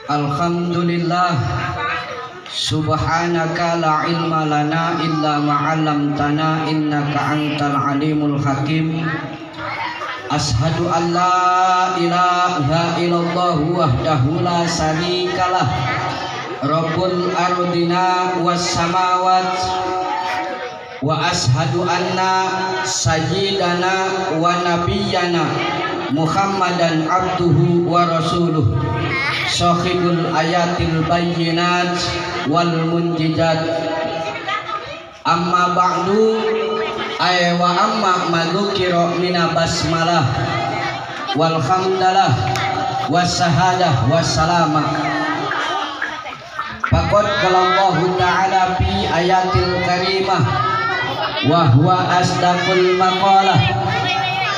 Alhamdulillah, subhanaka la ilma lana illa ma 'allamtana innaka antal alimul hakim. Ashhadu an la ilaha illallah wahdahu la syarikalah, rabbul ardina was samawat, wa ashhadu anna sayyidana wa nabiyyana Muhammadan abduhu wa rasuluh, sahibul ayatil bayyinat wal munjizat. Amma ba'du, ay wa amma madzukira mina basmalah wal hamdalah was sahadah was salamah. Faqad qalallahu ta'ala fi ayatil karimah wa huwa asdaqul maqalah.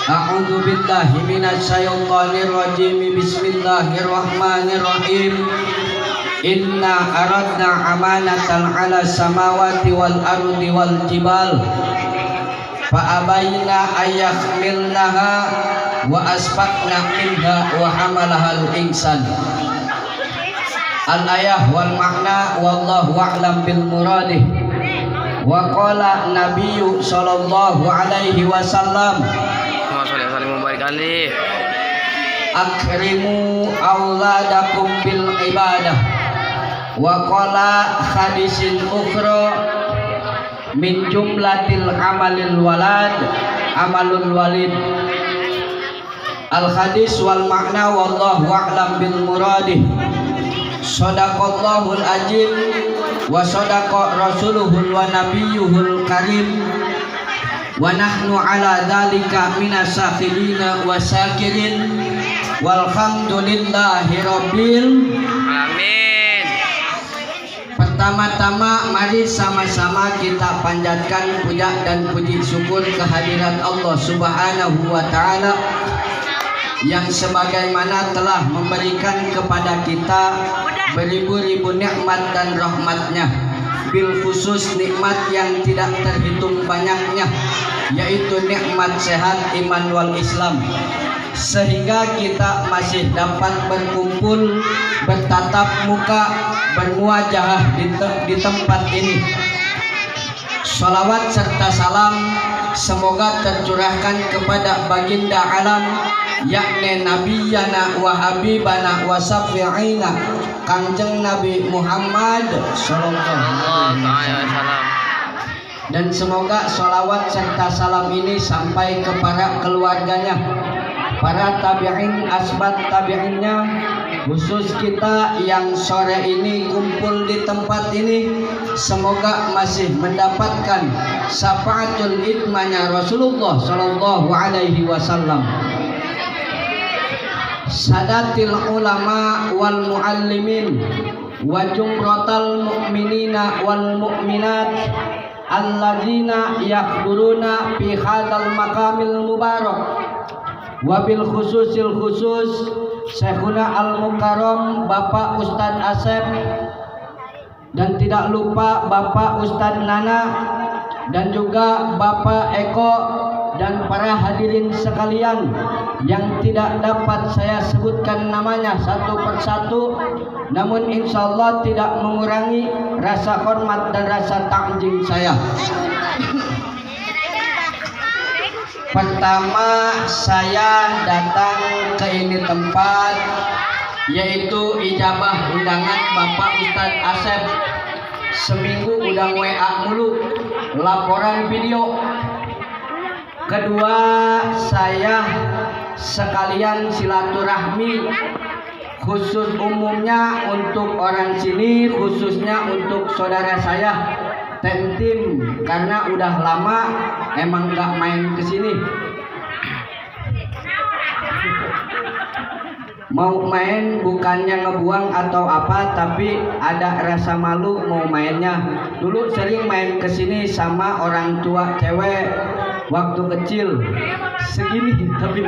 A'udzu billahi minasy syaithanir rajim. Bismillahirrahmanirrahim. Inna aradna amanatan 'ala samawati wal ardi wal jibal fa abaina ayyahmilnaha wa asfaqna minha wa hamalahal insan. Al-ayah wal makna wallahu a'lam bil muradih. Wa qala nabiyyu sallallahu alaihi wasallam, akrimu auladakum bil ibadah. Wa qala hadisin ukhra, min jumlatil amalil walad amalul walid. Al hadis wal makna wallahu a'lam bil muradih. Shadaqallahul azim wa shadaqa rasuluhul wa nabiyyuhul karim, wa nahnu ala dhalika minas syahidina wa syakirin walhamdulillahi rabbil amin. Pertama-tama mari sama-sama kita panjatkan puja dan puji syukur kehadirat Allah Subhanahu wa taala yang sebagaimana telah memberikan kepada kita beribu-ribu nikmat dan rahmatnya, bil khusus nikmat yang tidak terhitung banyaknya, yaitu nikmat sehat iman wal Islam, sehingga kita masih dapat berkumpul, bertatap muka, bermuajahah di tempat ini. Salawat serta salam semoga tercurahkan kepada baginda alam, yakni nabiyana wa habibana wa syafi'ina Kanjeng Nabi Muhammad sallallahu alaihi wasallam. Dan semoga salawat serta salam ini sampai kepada keluarganya, para tabi'in, asbat tabi'innya, khusus kita yang sore ini kumpul di tempat ini, semoga masih mendapatkan syafaatul idmanya Rasulullah sallallahu alaihi wasallam. Sadatil ulama wal muallimin wa jumratal mu'minina wal mu'minat alladzina yahduruna fi hadzal maqamil mubarak, wa bil khususil khusus Syekhuna al-Mukarram Bapak Ustadz Asep, dan tidak lupa Bapak Ustadz Nana, dan juga Bapak Eko, dan para hadirin sekalian yang tidak dapat saya sebutkan namanya satu persatu, namun insya Allah tidak mengurangi rasa hormat dan rasa ta'zim saya. Pertama saya datang ke ini tempat yaitu ijabah undangan Bapak Ustadz Asep. Seminggu udah WA mulu, laporan video. Kedua, saya sekalian silaturahmi, khusus umumnya untuk orang sini, khususnya untuk saudara saya Tentim, karena udah lama emang gak main kesini. Mau main bukannya ngebuang atau apa, tapi ada rasa malu mau mainnya. Dulu sering main kesini sama orang tua cewek waktu kecil, segini tapi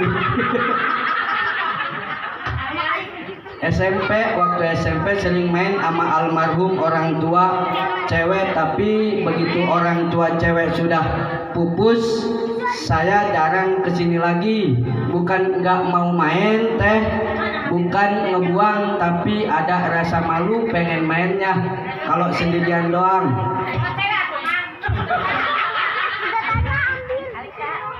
SMP, waktu SMP sering main sama almarhum orang tua cewek, tapi begitu orang tua cewek sudah pupus, saya jarang kesini lagi. Bukan nggak mau main teh, bukan ngebuang, tapi ada rasa malu pengen mainnya kalau sendirian doang.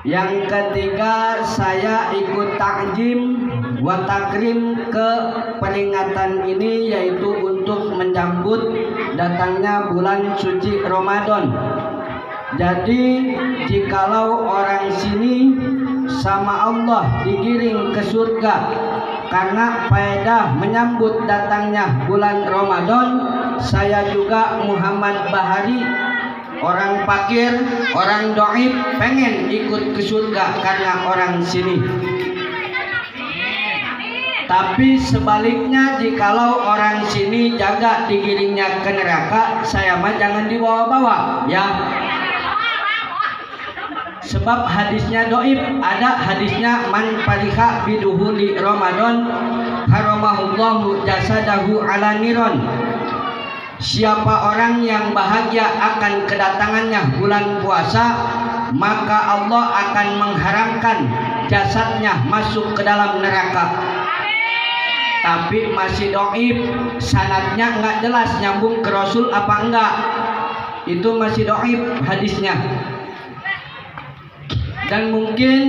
Yang ketiga, saya ikut takjim wa takrim ke peringatan ini, yaitu untuk menyambut datangnya bulan suci Ramadan. Jadi jikalau orang sini sama Allah digiring ke surga karena faedah menyambut datangnya bulan Ramadan, saya juga Muhammad Bahari, orang fakir, orang dhaif, pengen ikut ke surga karena orang sini. Tapi sebaliknya, jikalau orang sini jaga digiringnya ke neraka, saya mah jangan dibawa-bawa ya. Sebab hadisnya dhaif, ada hadisnya man fariha biduhuli Ramadan haramahullahu jasadahu ala niron. Siapa orang yang bahagia akan kedatangannya bulan puasa, maka Allah akan mengharamkan jasadnya masuk ke dalam neraka. Tapi masih dhaif, sanadnya nggak jelas nyambung ke Rasul apa enggak, itu masih dhaif hadisnya. Dan mungkin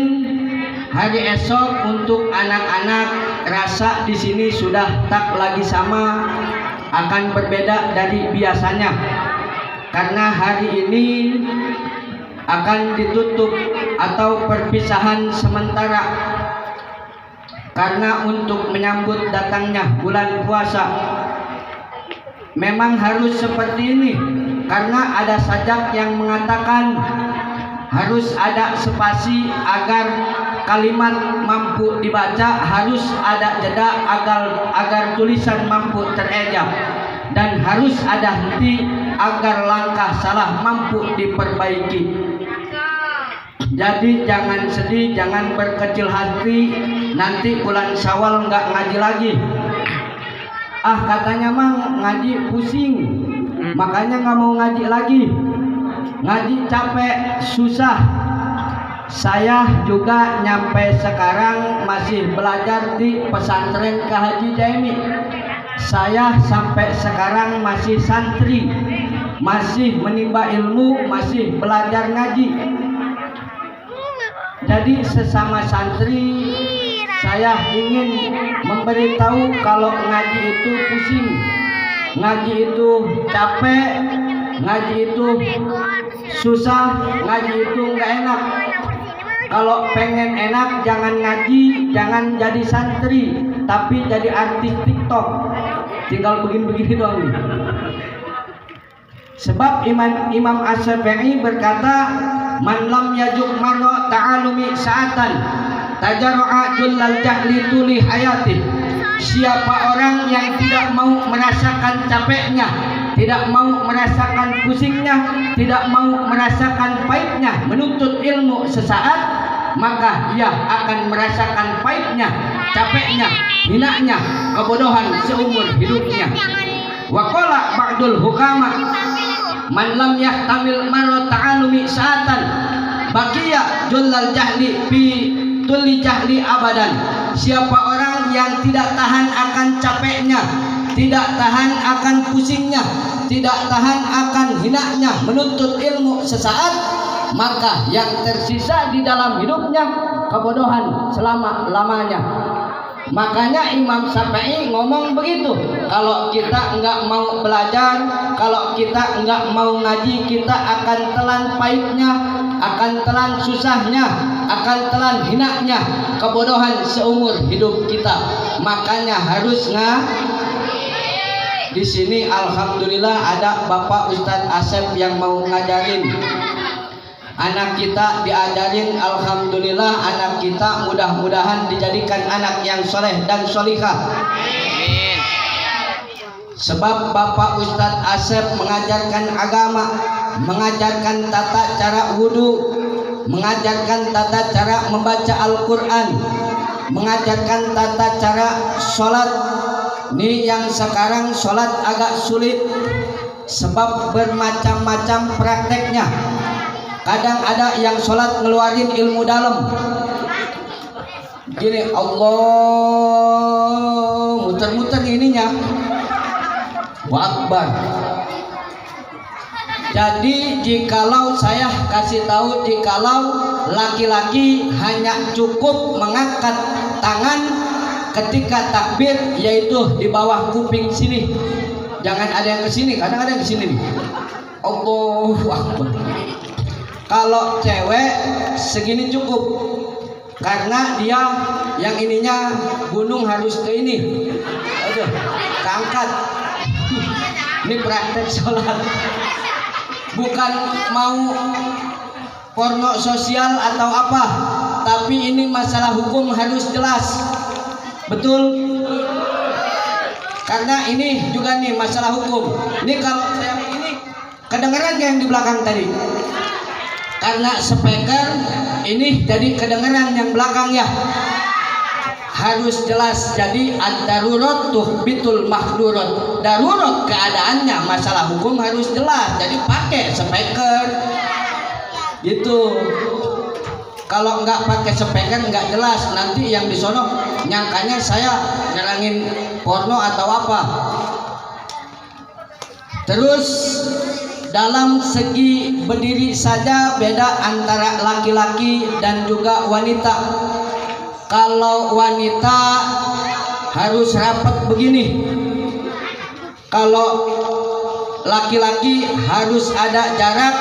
hari esok untuk anak-anak rasa di sini sudah tak lagi sama, akan berbeda dari biasanya, karena hari ini akan ditutup atau perpisahan sementara karena untuk menyambut datangnya bulan puasa. Memang harus seperti ini karena ada sajak yang mengatakan harus ada spasi agar kalimat mampu dibaca, harus ada jeda agar tulisan mampu terejak, dan harus ada henti agar langkah salah mampu diperbaiki. Jadi jangan sedih, jangan berkecil hati, nanti bulan Syawal nggak ngaji lagi. Katanya mah ngaji pusing, makanya nggak mau ngaji lagi. Ngaji capek, susah. Saya juga nyampe sekarang masih belajar di pesantren K. Haji Jaimi. Saya sampai sekarang masih santri, masih menimba ilmu, masih belajar ngaji. Jadi sesama santri, saya ingin memberitahu kalau ngaji itu pusing, ngaji itu capek, ngaji itu susah, ngaji itu nggak enak. Kalau pengen enak jangan ngaji, jangan jadi santri, tapi jadi artis TikTok. Tinggal begini-begini doang nih. Sebab Imam Asy-Syafi'i berkata, man lam yajuk marra ta'alumi sa'atan tajarra'a jullal jahli tuli hayati. Siapa orang yang tidak mau merasakan capeknya, tidak mau merasakan pusingnya, tidak mau merasakan pahitnya menuntut ilmu sesaat, maka ia akan merasakan pahitnya, capeknya, hinanya, kebodohan seumur hidupnya. Wa qala ba'dul hukama man lam yahtamil marra ta'alumi sa'atan baqiya jullal jahli fi tulli jahli abadan. Siapa orang yang tidak tahan akan capeknya, tidak tahan akan pusingnya, tidak tahan akan hinanya menuntut ilmu sesaat, maka yang tersisa di dalam hidupnya kebodohan selama-lamanya. Makanya Imam Syafi'i ngomong begitu, kalau kita enggak mau belajar, kalau kita enggak mau ngaji, kita akan telan pahitnya, akan telan susahnya, akan telan hinanya, kebodohan seumur hidup kita. Makanya harus di sini alhamdulillah ada Bapak Ustadz Asep yang mau ngajarin. Anak kita diajarin, alhamdulillah anak kita mudah-mudahan dijadikan anak yang soleh dan solihah. Sebab Bapak Ustadz Asep mengajarkan agama, mengajarkan tata cara wudhu, mengajarkan tata cara membaca Al-Quran, mengajarkan tata cara sholat. Ini yang sekarang sholat agak sulit sebab bermacam-macam prakteknya. Kadang ada yang sholat ngeluarin ilmu dalam, Gini, Allah muter-muter ininya. Akbar. Jadi jikalau saya kasih tahu, jikalau laki-laki hanya cukup mengangkat tangan ketika takbir, yaitu di bawah kuping sini. Jangan ada yang ke sini, kadang ada yang ke sini nih. Allahu Akbar. Kalau cewek segini cukup, karena dia yang ininya gunung harus ke ini. Aduh, keangkat. Ini praktek sholat. Bukan mau porno sosial atau apa, tapi ini masalah hukum harus jelas. Betul? Karena ini juga nih masalah hukum. Ini kalau saya ini kedengeran yang di belakang tadi. Karena speaker ini jadi kedengeran yang belakang ya. Harus jelas. Jadi ad-darurat tuhbitul mahdurat. Darurat keadaannya, masalah hukum harus jelas. Jadi pakai speaker. Gitu. Kalau nggak pakai speaker nggak jelas. Nanti yang di sono nyangkanya saya nyerangin porno atau apa. Terus dalam segi berdiri saja beda antara laki-laki dan juga wanita. Kalau wanita harus rapat begini. Kalau laki-laki harus ada jarak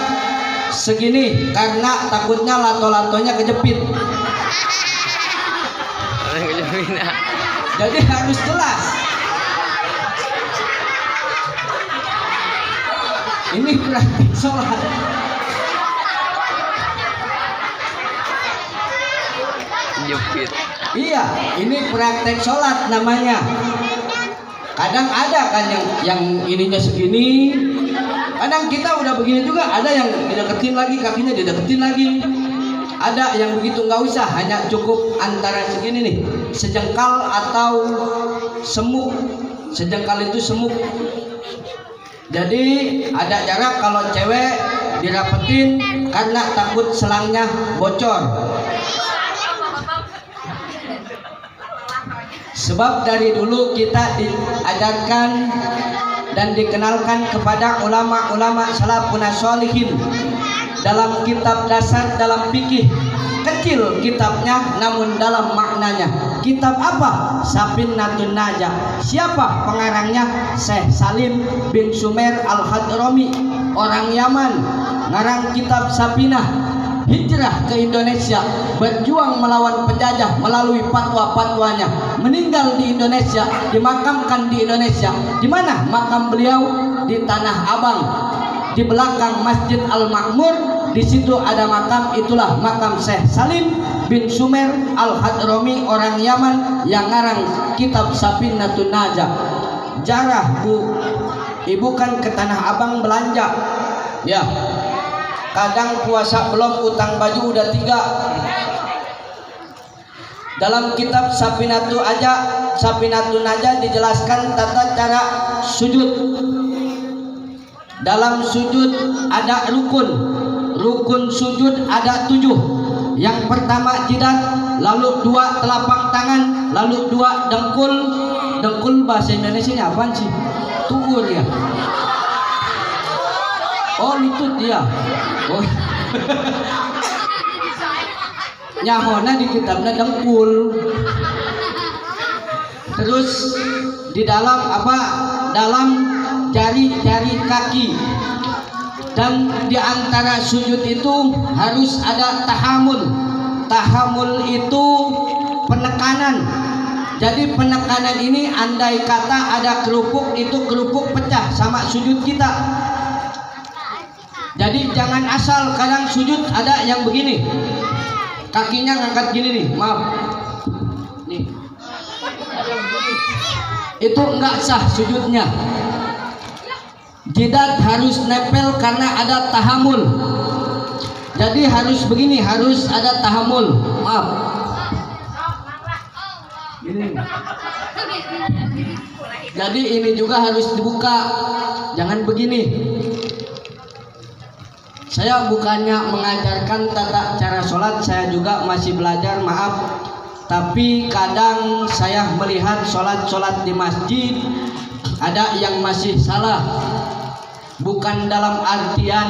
segini, karena takutnya lato-latonya kejepit. Jadi harus jelas. Ini praktik sholat. Jepit. Iya, ini praktek sholat namanya. Kadang ada kan yang ininya segini. Kadang kita udah begini juga. Ada yang dideketin lagi, kakinya dideketin lagi. Ada yang begitu nggak usah, hanya cukup antara segini nih, sejengkal atau semuk. Sejengkal itu semuk. Jadi ada jarak. Kalau cewek dirapetin karena takut selangnya bocor. Sebab dari dulu kita diajarkan dan dikenalkan kepada ulama-ulama salafun sholihin dalam kitab dasar, dalam fikih. Kecil kitabnya namun dalam maknanya. Kitab apa? Safinatun Najah. Siapa pengarangnya? Syekh Salim bin Sumer Al-Hadrami, orang Yaman. Ngarang kitab Safinah. Hijrah ke Indonesia, berjuang melawan penjajah melalui fatwa-fatwanya, meninggal di Indonesia, dimakamkan di Indonesia. Di mana makam beliau? Di Tanah Abang, di belakang Masjid Al-Makmur. Di situ ada makam, itulah makam Syekh Salim bin Sumer Al-Hadrami, orang Yaman, yang ngarang kitab Safinatun Najah. Jarah Bu, ibu kan ke Tanah Abang belanja, ya. Kadang puasa belum, utang baju udah 3. Dalam kitab Safinatun Najah dijelaskan tata cara sujud. Dalam sujud ada rukun. Rukun sujud ada 7. Yang pertama jidat, lalu 2 telapak tangan, lalu 2 dengkul. Dengkul bahasa Indonesia apaan sih? Tugur ya. Oh, lutut dia. Oh. Nyahona di kitabnya dengkul. Terus di dalam apa? Dalam jari-jari kaki. Dan di antara sujud itu harus ada tahamul. Tahamul itu penekanan. Jadi penekanan ini andai kata ada kerupuk, itu kerupuk pecah sama sujud kita. Jadi jangan asal kadang sujud ada yang begini, kakinya ngangkat gini nih, maaf, nih, itu enggak sah sujudnya. Jidat harus nepel karena ada tahamul. Jadi harus begini, harus ada tahamul, maaf. Gini. Jadi ini juga harus dibuka, jangan begini. Saya bukannya mengajarkan tata cara sholat, saya juga masih belajar, maaf. Tapi kadang saya melihat sholat-sholat di masjid ada yang masih salah. Bukan dalam artian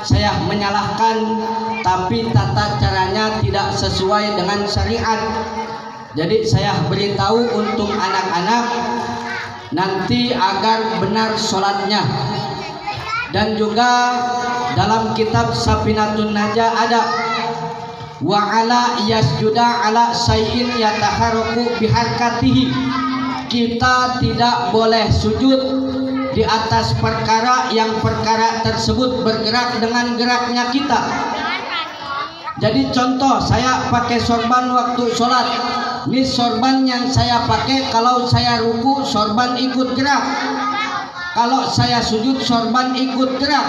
saya menyalahkan, tapi tata caranya tidak sesuai dengan syariat. Jadi saya beritahu untuk anak-anak nanti agar benar sholatnya. Dan juga dalam kitab Safinatun Najah ada wa ala yasjuda ala syai'in yataharraku biharkatihi. Kita tidak boleh sujud di atas perkara yang perkara tersebut bergerak dengan geraknya kita. Jadi contoh, saya pakai sorban waktu sholat. Ini sorban yang saya pakai, kalau saya ruku sorban ikut gerak, kalau saya sujud sorban ikut gerak.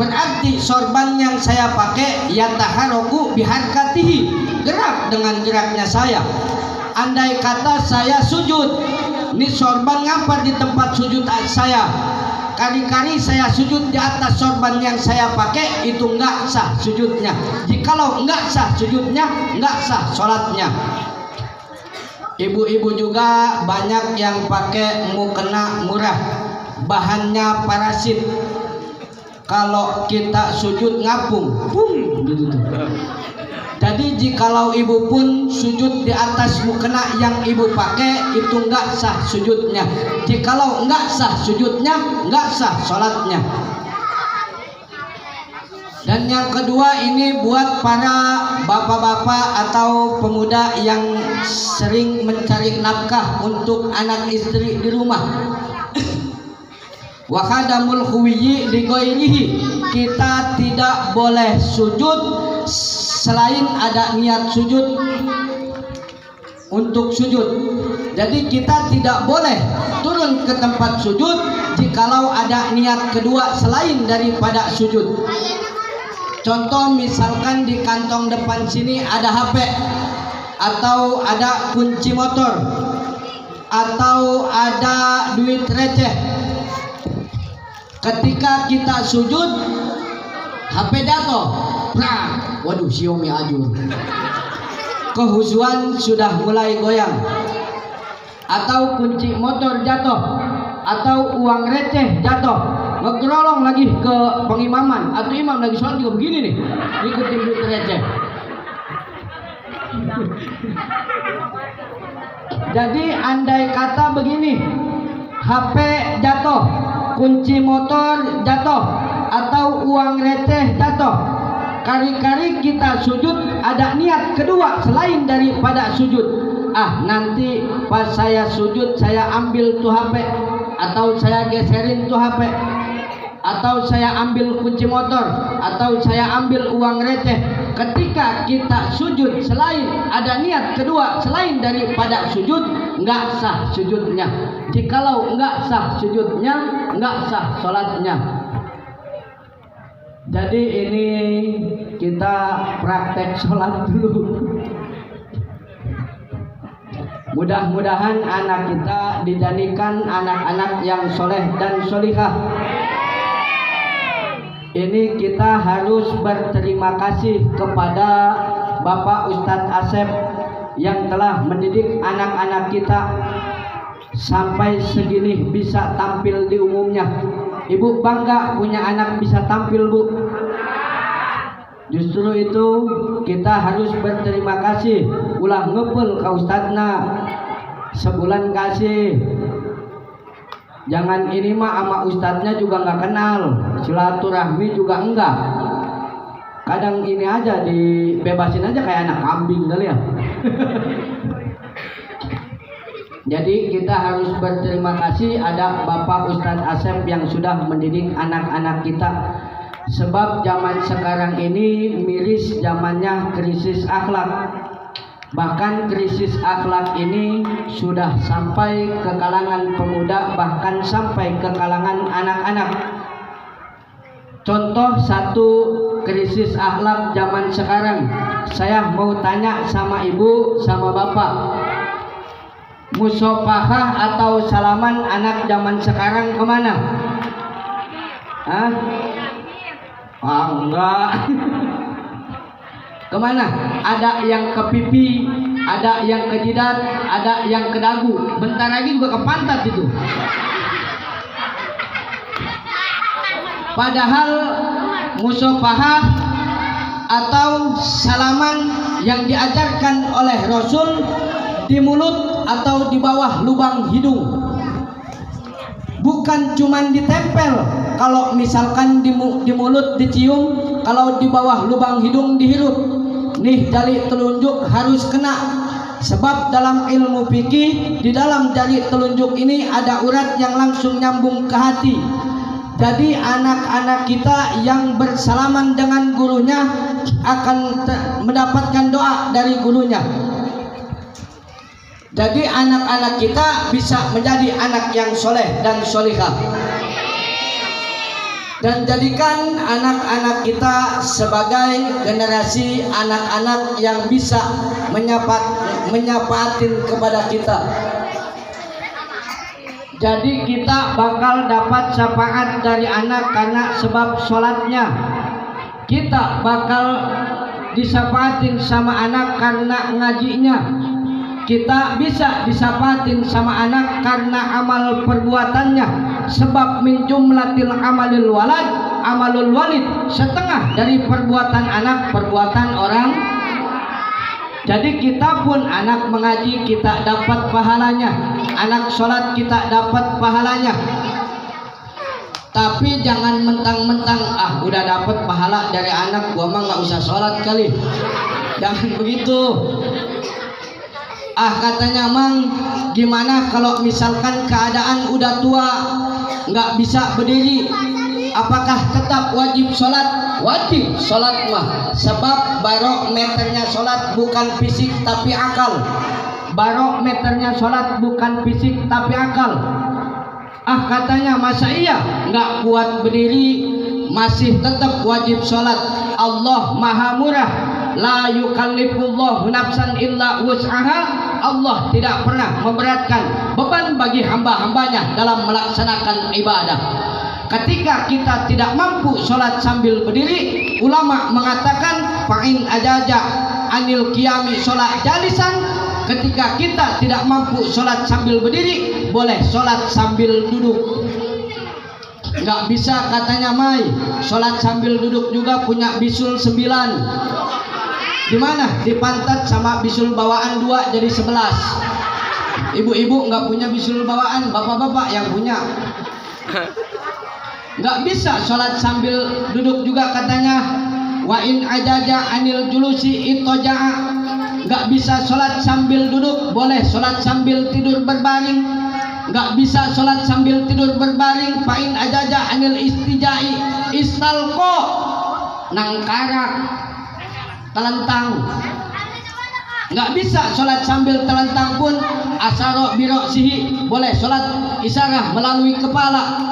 Berarti sorban yang saya pakai yataharraku biharkatihi, gerak dengan geraknya saya. Andai kata saya sujud, ini sorban ngapa di tempat sujud saya, kali-kali saya sujud di atas sorban yang saya pakai, itu enggak sah sujudnya. Jikalau enggak sah sujudnya, enggak sah sholatnya. Ibu-ibu juga banyak yang pakai mukena murah, bahannya parasit. Kalau kita sujud ngapung, gitu tuh. Jadi jikalau ibu pun sujud di atas mukena yang ibu pakai, itu enggak sah sujudnya. Jikalau enggak sah sujudnya, enggak sah sholatnya. Dan yang kedua, ini buat para bapak-bapak atau pemuda yang sering mencari nafkah untuk anak istri di rumah. Wa khadamul huwiyyi li ghairihi, kita tidak boleh sujud selain ada niat sujud untuk sujud. Jadi kita tidak boleh turun ke tempat sujud jikalau ada niat kedua selain daripada sujud. Contoh, misalkan di kantong depan sini ada HP atau ada kunci motor atau ada duit receh. Ketika kita sujud, HP jatuh, waduh, Xiaomi ajur, kehusuan sudah mulai goyang. Atau kunci motor jatuh, atau uang receh jatuh, ngegerolong lagi ke pengimaman, atau imam lagi sholat juga begini nih, ikutin duit receh. Jadi andai kata begini, HP jatuh, kunci motor jatuh, atau uang receh jatuh, kali-kali kita sujud ada niat kedua selain daripada sujud. Nanti pas saya sujud saya ambil tuh HP, atau saya geserin tuh HP, atau saya ambil kunci motor, atau saya ambil uang receh. Ketika kita sujud selain ada niat kedua selain daripada sujud, enggak sah sujudnya. Jikalau enggak sah sujudnya, enggak sah sholatnya. Jadi ini kita praktek sholat dulu. Mudah-mudahan anak kita dijadikan anak-anak yang soleh dan solihah. Ini kita harus berterima kasih kepada Bapak Ustadz Asep yang telah mendidik anak-anak kita sampai segini bisa tampil di umumnya. Ibu bangga punya anak bisa tampil, Bu. Justru itu kita harus berterima kasih. Ulah ngepel ka ustadzna, sebulan kasih. Jangan ini mah sama ustadznya juga nggak kenal, silaturahmi juga enggak. Kadang ini aja dibebasin aja kayak anak kambing kali ya. Jadi kita harus berterima kasih ada Bapak Ustadz Asep yang sudah mendidik anak-anak kita. Sebab zaman sekarang ini miris zamannya krisis akhlak. Bahkan krisis akhlak ini sudah sampai ke kalangan pemuda, bahkan sampai ke kalangan anak-anak. Contoh satu krisis akhlak zaman sekarang. Saya mau tanya sama ibu sama bapak, musofahah atau salaman anak zaman sekarang kemana? Enggak. Kemana? Ada yang ke pipi, ada yang ke jidat, ada yang ke dagu, bentar lagi juga ke pantat itu. Padahal musafahah atau salaman yang diajarkan oleh Rasul di mulut atau di bawah lubang hidung, bukan cuman ditempel. Kalau misalkan di mulut dicium, kalau di bawah lubang hidung dihirup, nih jari telunjuk harus kena. Sebab dalam ilmu fikih, di dalam jari telunjuk ini ada urat yang langsung nyambung ke hati. Jadi anak-anak kita yang bersalaman dengan gurunya akan mendapatkan doa dari gurunya. Jadi anak-anak kita bisa menjadi anak yang soleh dan solihah. Dan jadikan anak-anak kita sebagai generasi anak-anak yang bisa menyapaatin kepada kita. Jadi kita bakal dapat syafaat dari anak karena sebab sholatnya. Kita bakal disapaatin sama anak karena ngajinya. Kita bisa disapaatin sama anak karena amal perbuatannya. Sebab min jumlatil amalil amalul walid, setengah dari perbuatan anak perbuatan orang. Jadi kita pun anak mengaji kita dapat pahalanya, anak sholat kita dapat pahalanya. Tapi jangan mentang-mentang udah dapat pahala dari anak, gua mah nggak usah sholat kali. Jangan begitu. Katanya Mang, gimana kalau misalkan keadaan udah tua nggak bisa berdiri, apakah tetap wajib sholat? Wajib sholat mah, sebab barometernya sholat bukan fisik tapi akal. Barometernya sholat bukan fisik tapi akal. Katanya masa iya nggak kuat berdiri masih tetap wajib sholat. Allah maha murah, la yukallifullahu nafsan illa wus'aha. Allah tidak pernah memberatkan beban bagi hamba-hambanya dalam melaksanakan ibadah. Ketika kita tidak mampu sholat sambil berdiri, ulama mengatakan fa'in ajaja anil qiyami sholat jalisan. Ketika kita tidak mampu sholat sambil berdiri, boleh sholat sambil duduk. Nggak bisa katanya Mai, sholat sambil duduk juga punya bisul 9. Di mana? Di pantat sama bisul bawaan 2 jadi 11. Ibu-ibu nggak punya bisul bawaan, bapak-bapak yang punya. Nggak bisa sholat sambil duduk juga katanya. Wa in ajaja anil julusi itoja'a. Nggak bisa sholat sambil duduk, boleh sholat sambil tidur berbaring. Nggak bisa sholat sambil tidur berbaring. Fa in ajaja anil istijai istalqo, nangkarak, telentang. Nggak bisa sholat sambil telentang pun asaro biro sihi, boleh sholat isyarah melalui kepala.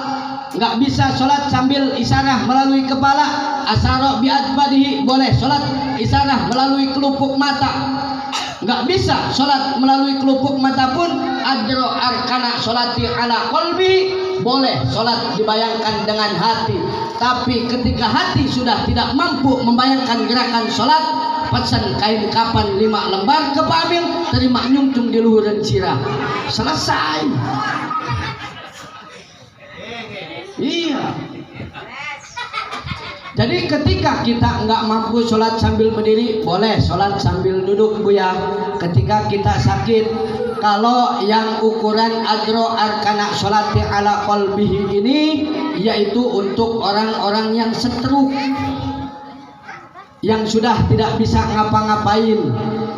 Nggak bisa sholat sambil isyarah melalui kepala, asaro biadbadihi, boleh sholat isyarah melalui kelupuk mata. Nggak bisa sholat melalui kelupuk mata pun adro arkana sholati ala kolbi, boleh sholat dibayangkan dengan hati. Tapi ketika hati sudah tidak mampu membayangkan gerakan sholat, pesan kain kapan 5 lembar ke Pamil, terima nyungcung di luhuran sirah, selesai. Iya. Jadi ketika kita nggak mampu sholat sambil berdiri, boleh sholat sambil duduk Bu ya. Ketika kita sakit, kalau yang ukuran adro arkana sholati ala qalbihi ini, yaitu untuk orang-orang yang stroke, yang sudah tidak bisa ngapa-ngapain,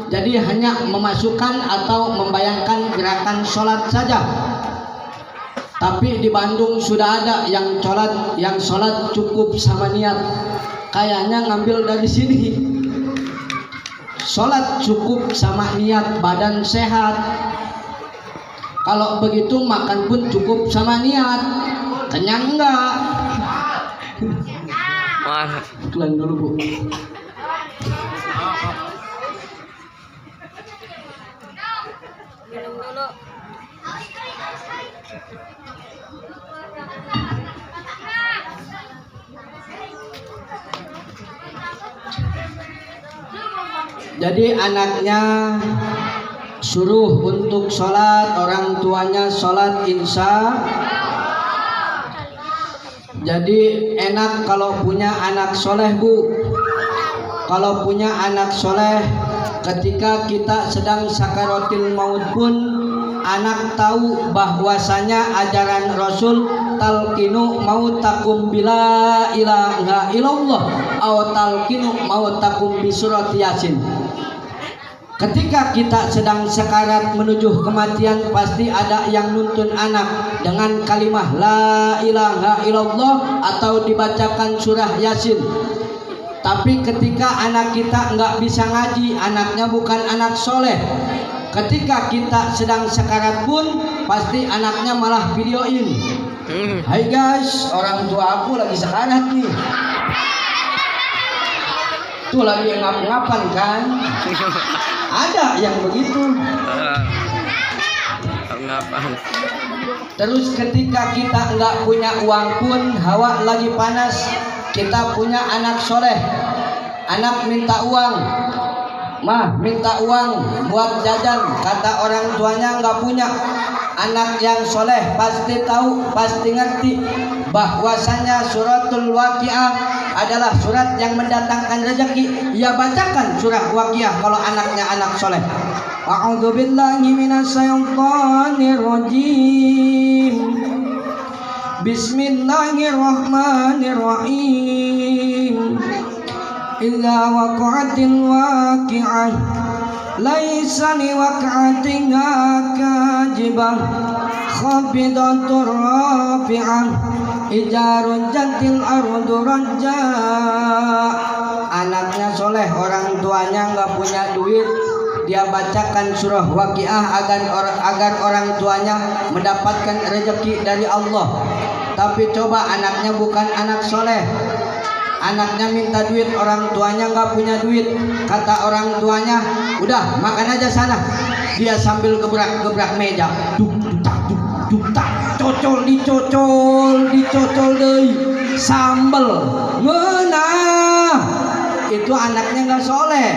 jadi hanya memasukkan atau membayangkan gerakan sholat saja. Tapi di Bandung sudah ada yang sholat cukup sama niat. Kayaknya ngambil dari sini. Sholat cukup sama niat, badan sehat. Kalau begitu makan pun cukup sama niat. Kenyang enggak? Tulan dulu Bu. Minum dulu. Jadi anaknya suruh untuk sholat, orang tuanya sholat insya. Jadi enak kalau punya anak soleh bu. Kalau punya anak soleh, ketika kita sedang sakaratul maut pun anak tahu bahwasanya ajaran Rasul talqinu mautakum bila ilaha illallah aw talqinu mautakum bi surat Yasin. Ketika kita sedang sekarat menuju kematian, pasti ada yang nuntun anak dengan kalimah la ilaha illallah atau dibacakan surah Yasin. Tapi ketika anak kita nggak bisa ngaji, anaknya bukan anak soleh, ketika kita sedang sekarat pun pasti anaknya malah videoin. Hai guys, orang tua aku lagi sekarat nih. Tuh lagi ngap-ngapan kan. Ada yang begitu. Terus ketika kita nggak punya uang pun, hawa lagi panas, kita punya anak soleh, anak minta uang, mah minta uang buat jajan, kata orang tuanya nggak punya. Anak yang soleh pasti tahu, pasti ngerti bahwasanya suratul Waqiah adalah surat yang mendatangkan rezeki. Ia bacakan surah Waqiah kalau anaknya anak soleh. A'udzubillahi minasyaitonirrajim. Bismillahirrahmanirrahim. Idza waqa'atil waqi'ah laisa liwaqa'atiha kajibah khafidatur rafi'ah idza rujjatil ardu rajja. Anaknya soleh, orang tuanya nggak punya duit, dia bacakan surah Waqiah agar orang tuanya mendapatkan rezeki dari Allah. Tapi coba anaknya bukan anak soleh, anaknya minta duit, orang tuanya nggak punya duit, kata orang tuanya, udah makan aja sana. Dia sambil gebrak meja, duk tak, cocol dicocol deui sambel ngeunah. Itu anaknya nggak soleh.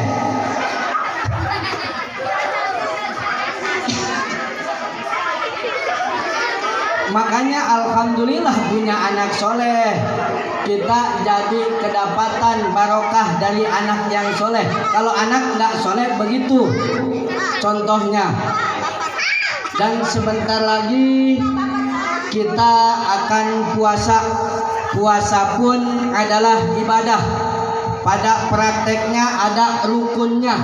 Makanya alhamdulillah punya anak soleh. Kita jadi kedapatan barokah dari anak yang soleh. Kalau anak nggak soleh begitu contohnya. Dan sebentar lagi kita akan puasa. Puasa pun adalah ibadah. Pada prakteknya ada rukunnya.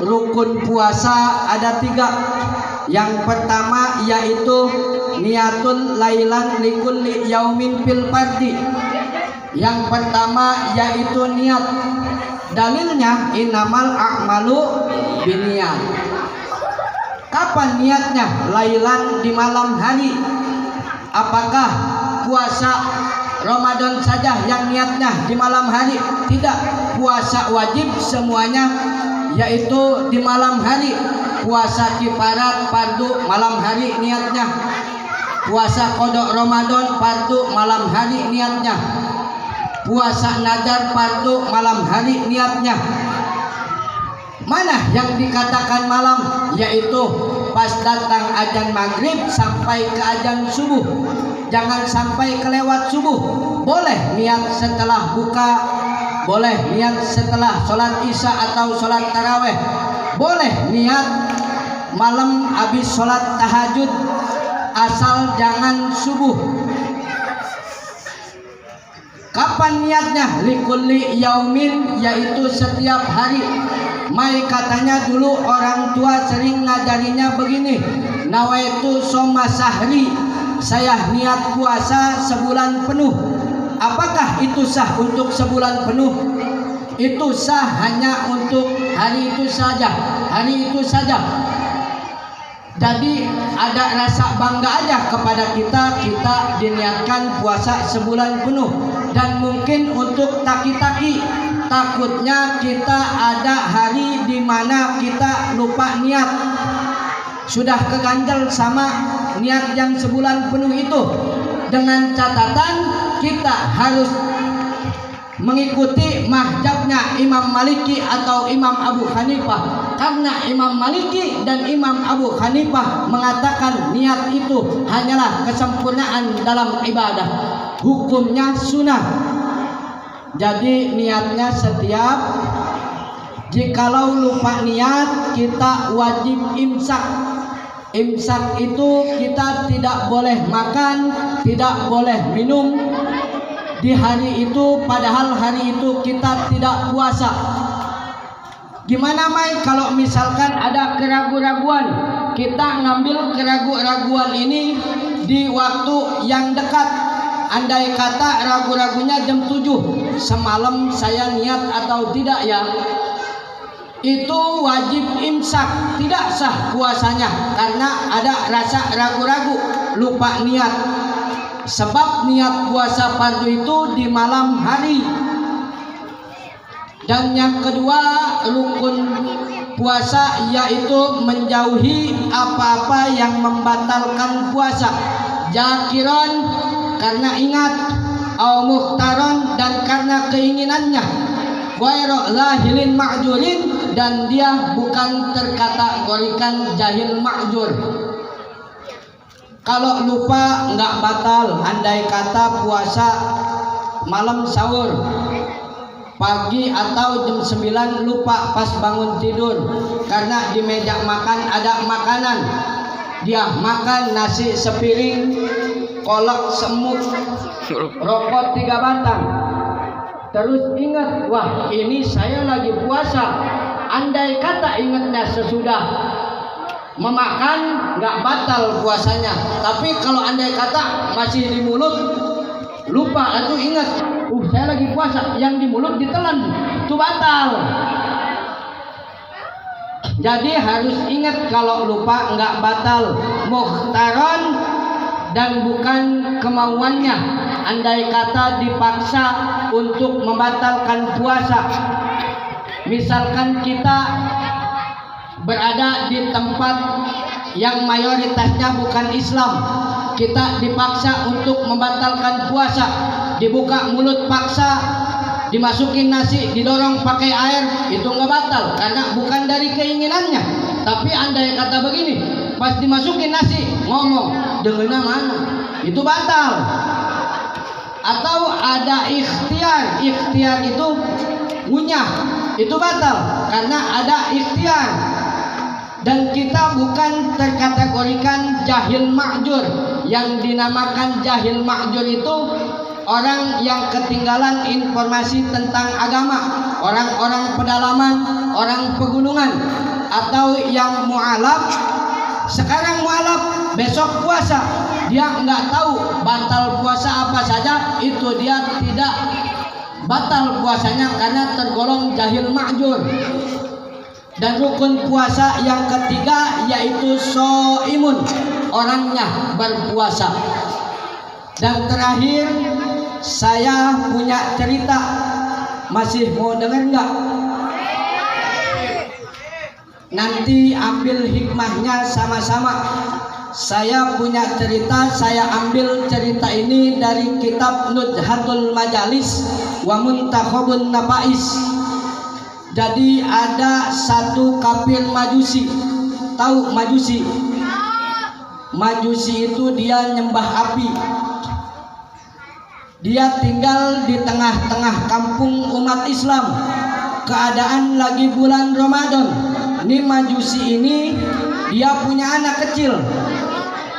Rukun puasa ada 3. Yang pertama yaitu niatul lailan likulli yaumin fil fardi. Yang pertama yaitu niat. Dalilnya innamal a'malu binniyat. Kapan niatnya? Lailan di malam hari. Apakah puasa Ramadan saja yang niatnya di malam hari? Tidak. Puasa wajib semuanya yaitu di malam hari. Puasa kifarat fardu malam hari niatnya. Puasa qada Ramadan fardu malam hari niatnya. Puasa nadar fardu malam hari niatnya. Mana yang dikatakan malam? Yaitu pas datang azan maghrib sampai ke azan subuh. Jangan sampai kelewat subuh. Boleh niat setelah buka, boleh niat setelah sholat isya atau sholat taraweh, boleh niat malam habis sholat tahajud, asal jangan subuh. Kapan niatnya? Likulli yaumin, yaitu setiap hari. Mai katanya dulu orang tua sering ngajarinya begini, nawaitu soma sahri, saya niat puasa sebulan penuh. Apakah itu sah untuk sebulan penuh? Itu sah hanya untuk hari itu saja, hari itu saja. Jadi ada rasa bangga aja kepada kita diniatkan puasa sebulan penuh. Dan mungkin untuk taki-taki, takutnya kita ada hari di mana kita lupa niat, sudah keganjal sama niat yang sebulan penuh itu. Dengan catatan kita harus mengikuti mazhabnya Imam Maliki atau Imam Abu Hanifah, karena Imam Maliki dan Imam Abu Hanifah mengatakan niat itu hanyalah kesempurnaan dalam ibadah, hukumnya sunnah. Jadi niatnya setiap, jikalau lupa niat kita wajib imsak. Imsak itu kita tidak boleh makan, tidak boleh minum di hari itu, padahal hari itu kita tidak puasa. Gimana Mai kalau misalkan ada keraguan-raguan, kita ngambil keraguan-raguan ini di waktu yang dekat. Andai kata ragu-ragunya jam 7, semalam saya niat atau tidak ya, itu wajib imsak, tidak sah puasanya karena ada rasa ragu-ragu, lupa niat. Sebab niat puasa fardu itu di malam hari. Dan yang kedua, rukun puasa yaitu menjauhi apa-apa yang membatalkan puasa. Zakiron karena ingat, au muhtaron dan karena keinginannya, ghairu zahilin ma'jurin dan dia bukan terkategorikan jahil ma'jur. Kalau lupa nggak batal, andai kata puasa malam sahur, pagi atau jam 9 lupa pas bangun tidur, karena di meja makan ada makanan, dia makan nasi sepiring, kolak semut, rokok 3 batang, terus ingat, wah ini saya lagi puasa. Andai kata ingatnya sesudah memakan, nggak batal puasanya. Tapi kalau andai kata masih di mulut, lupa atau ingat, saya lagi puasa, yang di mulut ditelan, itu batal. Jadi harus ingat kalau lupa nggak batal. Muhtaron dan bukan kemauannya. Andai kata dipaksa untuk membatalkan puasa, misalkan kita berada di tempat yang mayoritasnya bukan Islam, kita dipaksa untuk membatalkan puasa, dibuka mulut paksa, dimasukin nasi, didorong pakai air, itu nggak batal karena bukan dari keinginannya. Tapi andai kata begini, pas dimasukin nasi ngomong dengernya mana, itu batal. Atau ada ikhtiar, ikhtiar itu ngunyah, itu batal karena ada ikhtiar. Dan kita bukan terkategorikan jahil ma'jur. Yang dinamakan jahil ma'jur itu orang yang ketinggalan informasi tentang agama, orang-orang pedalaman, orang pegunungan, atau yang mu'alaf. Sekarang mu'alaf, besok puasa, dia nggak tahu batal puasa apa saja, itu dia tidak batal puasanya karena tergolong jahil ma'jur. Dan rukun puasa yang ketiga yaitu sho'imun, orangnya berpuasa. Dan terakhir, saya punya cerita, masih mau dengar nggak? Nanti ambil hikmahnya sama-sama. Saya punya cerita, saya ambil cerita ini dari kitab Nuzhatul Majalis wa Muntakhabun Nabais. Jadi ada satu kafir Majusi. Tahu Majusi? Majusi itu dia nyembah api. Dia tinggal di tengah-tengah kampung umat Islam. Keadaan lagi bulan Ramadan. Ini Majusi ini dia punya anak kecil.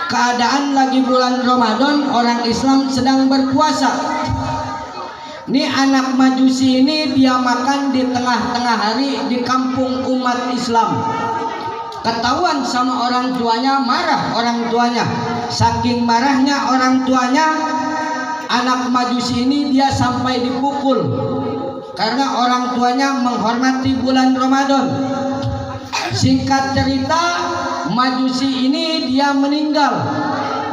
Keadaan lagi bulan Ramadan, orang Islam sedang berpuasa. Ini anak Majusi ini dia makan di tengah-tengah hari di kampung umat Islam. Ketahuan sama orang tuanya, marah orang tuanya. Saking marahnya orang tuanya, anak Majusi ini dia sampai dipukul karena orang tuanya menghormati bulan Ramadan. Singkat cerita, Majusi ini dia meninggal.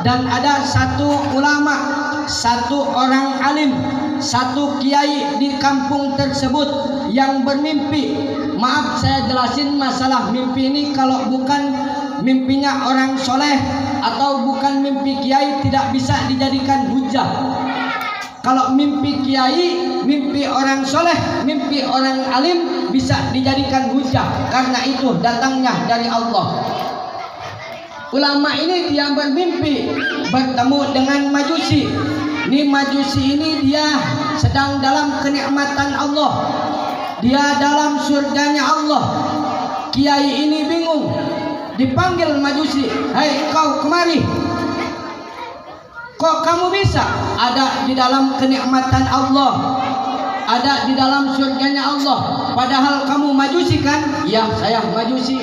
Dan ada satu ulama, satu orang alim, satu kiai di kampung tersebut yang bermimpi. Maaf saya jelasin masalah mimpi ini, kalau bukan mimpinya orang soleh atau bukan mimpi kiai tidak bisa dijadikan hujah. Kalau mimpi kiai, mimpi orang soleh, mimpi orang alim bisa dijadikan hujah karena itu datangnya dari Allah. Ulama ini dia bermimpi bertemu dengan majusi. Ini majusi ini dia sedang dalam kenikmatan Allah. Dia dalam surganya Allah. Kiai ini bingung. Dipanggil majusi, "Hai kau kemari. Kok kamu bisa ada di dalam kenikmatan Allah, ada di dalam surganya Allah, padahal kamu majusi kan?" "Ya, saya majusi."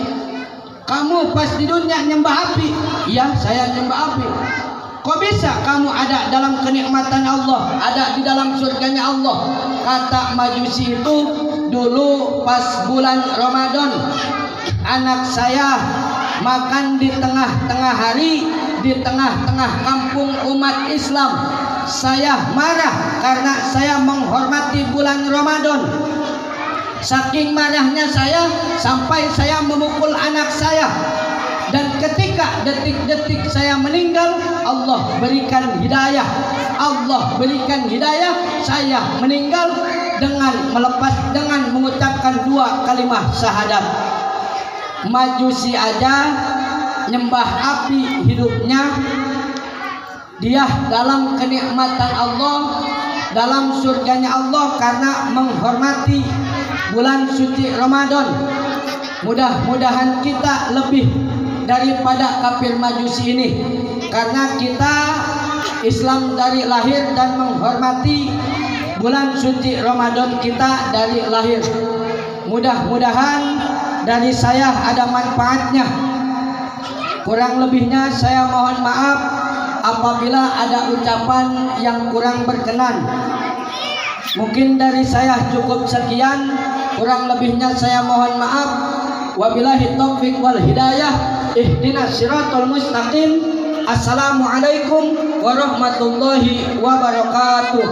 "Kamu pas di dunia nyembah api?" "Ya, saya nyembah api." "Kok bisa kamu ada dalam kenikmatan Allah, ada di dalam surganya Allah?" Kata majusi itu, "Dulu pas bulan Ramadan, anak saya makan di tengah-tengah hari, di tengah-tengah kampung umat Islam. Saya marah karena saya menghormati bulan Ramadan. Saking marahnya saya sampai saya memukul anak saya. Dan ketika detik-detik saya meninggal, Allah berikan hidayah. Allah berikan hidayah, saya meninggal dengan mengucapkan 2 kalimat syahadat." Majusi aja nyembah api hidupnya, dia dalam kenikmatan Allah, dalam surganya Allah karena menghormati bulan suci Ramadan. Mudah-mudahan kita lebih daripada kafir majusi ini, karena kita Islam dari lahir dan menghormati bulan suci Ramadan kita dari lahir. Mudah-mudahan dari saya ada manfaatnya. Kurang lebihnya saya mohon maaf apabila ada ucapan yang kurang berkenan. Mungkin dari saya cukup sekian, kurang lebihnya saya mohon maaf. Wabillahi taufik wal hidayah. Ihdinas siratal mustaqim. Assalamualaikum warahmatullahi wabarakatuh.